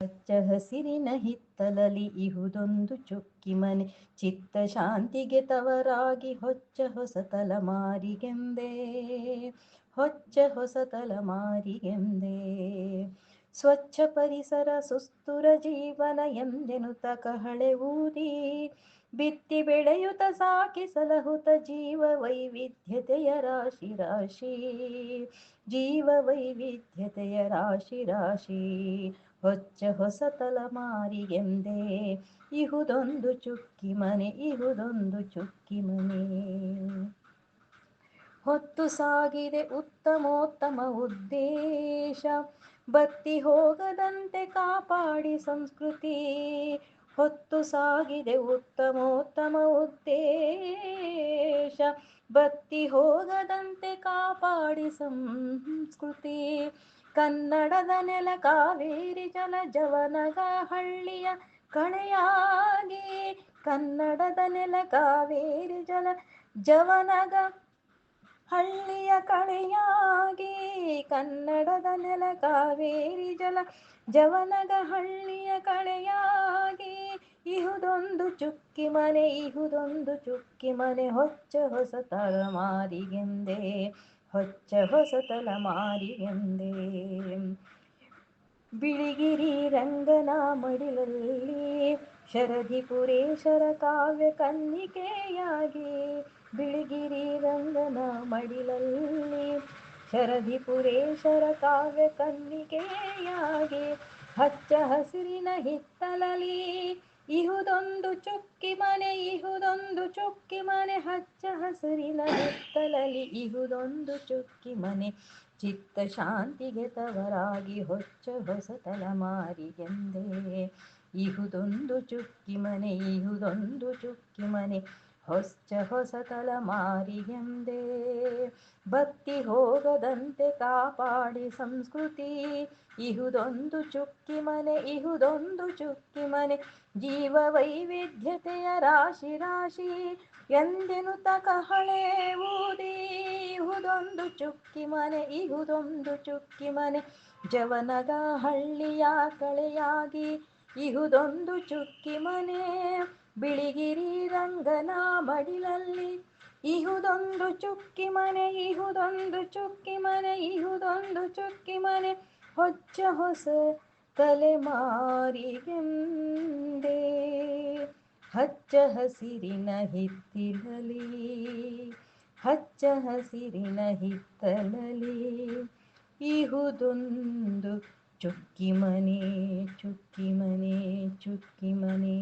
ಹಚ್ಚ ಹಸಿರಿನ ಹಿತ್ತಲಲಿ ಇಹುದೊಂದು ಚುಕ್ಕಿ ಮನೆ, ಚಿತ್ತ ಶಾಂತಿಗೆ ತವರಾಗಿ ಹೊಚ್ಚ ಹೊಸ ತಲಮಾರಿಗೆಂದೇ, ಹೊಚ್ಚ ಹೊಸ ತಲಮಾರಿಗೆಂದೇ. ಸ್ವಚ್ಛ ಪರಿಸರ ಸುಸ್ಥಿರ ಜೀವನ ಎಂದೆನುತ ಕಹಳೆ ಊದಿ, ಬಿತ್ತಿ ಬೆಳೆಯುತ್ತ ಸಾಕಿ ಸಲಹುತ ಜೀವ ವೈವಿಧ್ಯತೆಯ ರಾಶಿ ರಾಶಿ, ಜೀವ ವೈವಿಧ್ಯತೆಯ ರಾಶಿ ರಾಶಿ. ಹೊಚ್ಚ ಹೊಸ ತಲಮಾರಿಗೆಂದೇ ಇಹುದೊಂದು ಚುಕ್ಕಿ ಮನೆ, ಇಹುದೊಂದು ಚುಕ್ಕಿ ಮನೆ. ಹೊತ್ತು ಸಾಗಿದೆ ಉತ್ತಮೋತ್ತಮ ಉದ್ದೇಶ, ಬತ್ತಿ ಹೋಗದಂತೆ ಕಾಪಾಡಿ ಸಂಸ್ಕೃತಿ. ಹೊತ್ತು ಸಾಗಿದೆ ಉತ್ತಮೋತ್ತಮ ಉದ್ದೇಶ, ಬತ್ತಿ ಹೋಗದಂತೆ ಕಾಪಾಡಿ ಸಂಸ್ಕೃತಿ. ಕನ್ನಡದ ನೆಲ ಕಾವೇರಿ ಜಲ ಜವನಗ ಹಳ್ಳಿಯ ಕಳೆಯಾಗಿ, ಕನ್ನಡದ ನೆಲ ಕಾವೇರಿ ಜಲ ಜವನಗ ಹಳ್ಳಿಯ ಕಳೆಯಾಗಿ, ಕನ್ನಡದ ನೆಲ ಕಾವೇರಿ ಜಲ ಜವನಗ ಹಳ್ಳಿಯ ಕಳೆಯಾಗಿ. ಇಹುದೊಂದು ಚುಕ್ಕಿ ಮನೆ, ಇಹುದೊಂದು ಚುಕ್ಕಿ ಮನೆ, ಹೊಚ್ಚ ಹೊಸ ತಲಮಾರಿಗೆಂದೇ, ಹೊಚ್ಚ ಹೊಸ ತಲಮಾರಿಗೆಂದೇ. ಬಿಳಿಗಿರಿ ರಂಗನ ಮಡಿಲಲ್ಲಿ ಶರಧಿಪುರೇಶರ ಕಾವ್ಯ ಕನ್ನಿಕೆಯಾಗಿ, ಬಿಳಿಗಿರಿ ರಂಗನ ಮಡಿಲಲ್ಲಿ ಶರಧಿಪುರೇಶರ ಕಾವ್ಯ ಕನ್ನಿಕೆಯಾಗಿ. ಹಚ್ಚ ಹಸಿರಿನ ಹಿತ್ತಲಲಿ ಇಹುದೊಂದು ಚುಕ್ಕಿ ಮನೆ, ಇಹುದೊಂದು ಚುಕ್ಕಿ ಮನೆ, ಹಚ್ಚ ಹಸಿರಿನ ಹಿತ್ತಲಲಿ ಇಹುದೊಂದು ಚುಕ್ಕಿ ಮನೆ, ಚಿತ್ತ ಶಾಂತಿಗೆ ತವರಾಗಿ ಹೊಚ್ಚ ಹೊಸ ತಲಮಾರಿಗೆಂದೇ. ಇಹುದೊಂದು ಚುಕ್ಕಿ ಮನೆ, ಇಹುದೊಂದು ಚುಕ್ಕಿ ಮನೆ, ಹೊಚ್ಚ ಹೊಸ ತಲಮಾರಿಗೆಂದೇ. ಬತ್ತಿ ಹೋಗದಂತೆ ಕಾಪಾಡಿ ಸಂಸ್ಕೃತಿ. ಇಹುದೊಂದು ಚುಕ್ಕಿ ಮನೆ, ಇಹುದೊಂದು ಚುಕ್ಕಿ ಮನೆ, ಜೀವ ವೈವಿಧ್ಯತೆಯ ರಾಶಿ ರಾಶಿ ಎಂದೆನುತ ಕಹಳೆ ಊದಿ. ಇಹುದೊಂದು ಚುಕ್ಕಿ ಮನೆ, ಇಹುದೊಂದು ಚುಕ್ಕಿ ಮನೆ, ಜವನಗ ಹಳ್ಳಿಯ ಕಳೆಯಾಗಿ. ಇಹುದೊಂದು ಚುಕ್ಕಿ ಮನೆ, ಬಿಳಿಗಿರಿ ರಂಗನ ಮಡಿಲಲ್ಲಿ ಇಹುದೊಂದು ಚುಕ್ಕಿ ಮನೆ, ಇಹುದೊಂದು ಚುಕ್ಕಿ ಮನೆ, ಇಹುದೊಂದು ಚುಕ್ಕಿ ಮನೆ, ಹೊಚ್ಚ ಹೊಸ ತಲೆಮಾರಿಗೆಂದೇ. ಹಚ್ಚ ಹಸಿರಿನ ಹಿತ್ತಿಲಲಿ, ಹಚ್ಚ ಹಸಿರಿನ ಹಿತ್ತಲಲಿ ಇಹುದೊಂದು ಚುಕ್ಕಿ ಮನೆ, ಚುಕ್ಕಿ ಮನೆ, ಚುಕ್ಕಿ ಮನೆ.